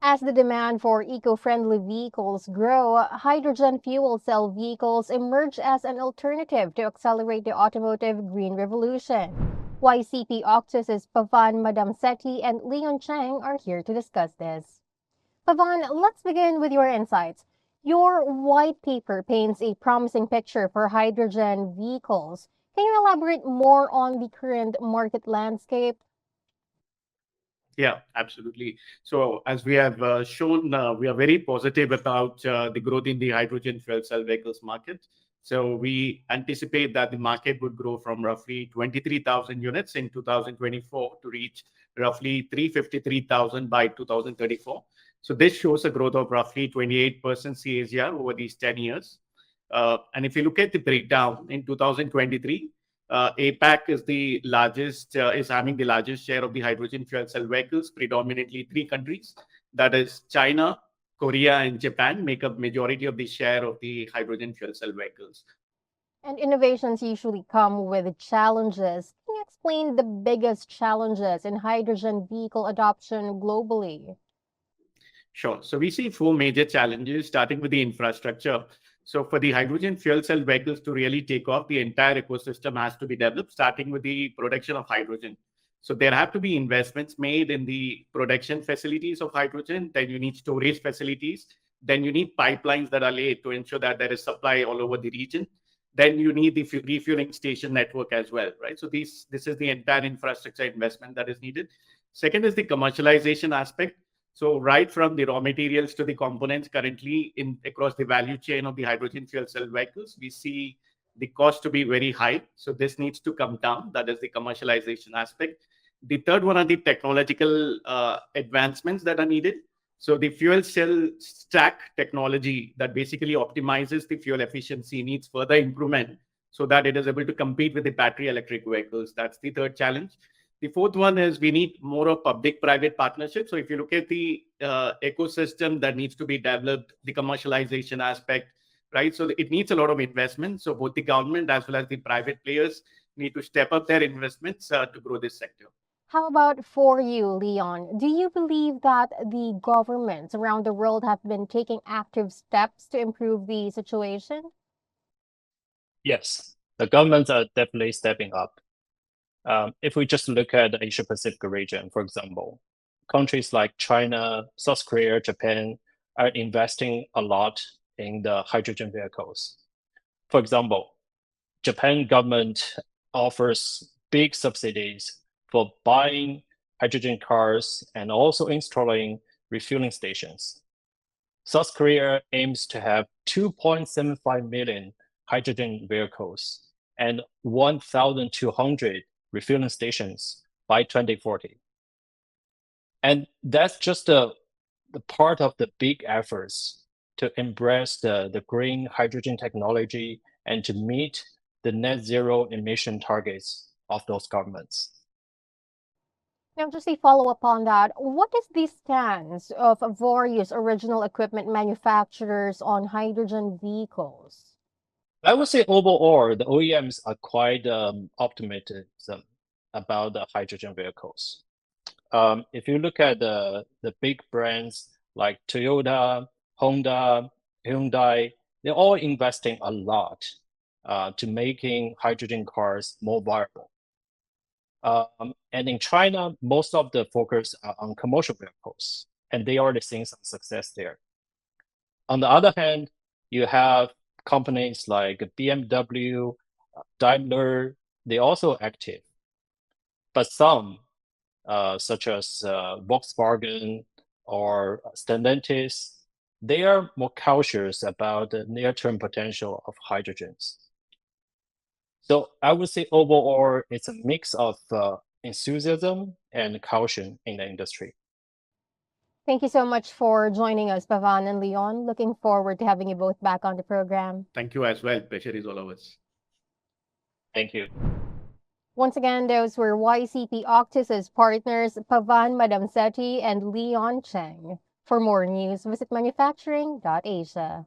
As the demand for eco-friendly vehicles grow, hydrogen fuel cell vehicles emerge as an alternative to accelerate the automotive green revolution. YCP Octus's Pavan Madamseti and Leon Chang are here to discuss this. Pavan, let's begin with your insights. Your white paper paints a promising picture for hydrogen vehicles. Can you elaborate more on the current market landscape? Yeah, absolutely. So, as we have shown, we are very positive about the growth in the hydrogen fuel cell vehicles market. So, we anticipate that the market would grow from roughly 23,000 units in 2024 to reach roughly 353,000 by 2034. So, this shows a growth of roughly 28% CAGR over these 10 years. And if you look at the breakdown in 2023, APAC is having the largest share of the hydrogen fuel cell vehicles. Predominantly, three countries, that is China, Korea, and Japan, make up majority of the share of the hydrogen fuel cell vehicles. And innovations usually come with challenges. Can you explain the biggest challenges in hydrogen vehicle adoption globally? Sure. So we see four major challenges, starting with the infrastructure. So for the hydrogen fuel cell vehicles to really take off, the entire ecosystem has to be developed, starting with the production of hydrogen. So there have to be investments made in the production facilities of hydrogen. Then you need storage facilities. Then you need pipelines that are laid to ensure that there is supply all over the region. Then you need the refueling station network as well, right? So this is the entire infrastructure investment that is needed. Second is the commercialization aspect. So right from the raw materials to the components currently in across the value chain of the hydrogen fuel cell vehicles, we see the cost to be very high. So this needs to come down. That is the commercialization aspect. The third one are the technological advancements that are needed. So the fuel cell stack technology that basically optimizes the fuel efficiency needs further improvement so that it is able to compete with the battery electric vehicles. That's the third challenge. The fourth one is we need more of public-private partnerships. So if you look at the ecosystem that needs to be developed, the commercialization aspect, right? So it needs a lot of investment. So both the government as well as the private players need to step up their investments to grow this sector. How about for you, Leon? Do you believe that the governments around the world have been taking active steps to improve the situation? Yes, the governments are definitely stepping up. If we just look at the Asia Pacific region, for example, countries like China, South Korea, Japan are investing a lot in the hydrogen vehicles. For example, Japan government offers big subsidies for buying hydrogen cars and also installing refueling stations. South Korea aims to have 2.75 million hydrogen vehicles and 1,200 refueling stations by 2040. And that's just the part of the big efforts to embrace the green hydrogen technology and to meet the net zero emission targets of those governments. Now, just a follow up on that, what is the stance of various original equipment manufacturers on hydrogen vehicles? I would say overall, the OEMs are quite optimistic about the hydrogen vehicles. If you look at the big brands like Toyota, Honda, Hyundai, they're all investing a lot to making hydrogen cars more viable. And in China, most of the focus are on commercial vehicles, and they already seeing some success there. On the other hand, you have companies like BMW, Daimler, they also active. But some, such as Volkswagen or Stellantis, they are more cautious about the near-term potential of hydrogens. So I would say overall, it's a mix of enthusiasm and caution in the industry. Thank you so much for joining us, Pavan and Leon. Looking forward to having you both back on the program. Thank you as well. Pleasure is all ours. Thank you. Once again, those were YCP Octus's partners, Pavan Madamseti and Leon Cheng. For more news, visit manufacturing.asia.